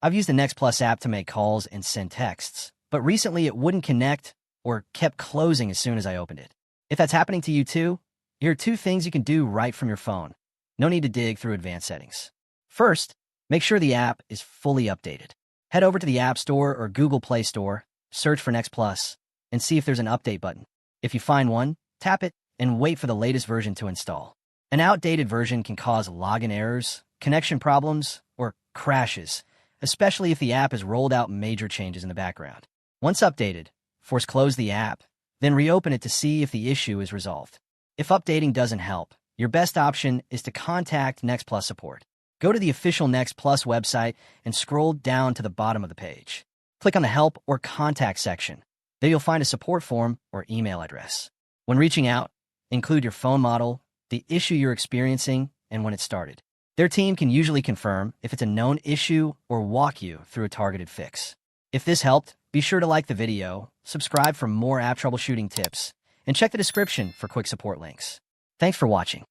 I've used the Next Plus app to make calls and send texts, but recently it wouldn't connect or kept closing as soon as I opened it. If that's happening to you too, here are 2 things you can do right from your phone. No need to dig through advanced settings. First, make sure the app is fully updated. Head over to the App Store or Google Play Store, search for Next Plus, and see if there's an update button. If you find one, tap it and wait for the latest version to install. An outdated version can cause login errors, connection problems, or crashes, especially if the app has rolled out major changes in the background. Once updated, close the app, then reopen it to see if the issue is resolved. If updating doesn't help, your best option is to contact Next Plus support. Go to the official Next Plus website and scroll down to the bottom of the page. Click on the Help or Contact section. There you'll find a support form or email address. When reaching out, include your phone model, the issue you're experiencing, and when it started. Their team can usually confirm if it's a known issue or walk you through a targeted fix. If this helped, be sure to like the video, subscribe for more app troubleshooting tips, and check the description for quick support links. Thanks for watching.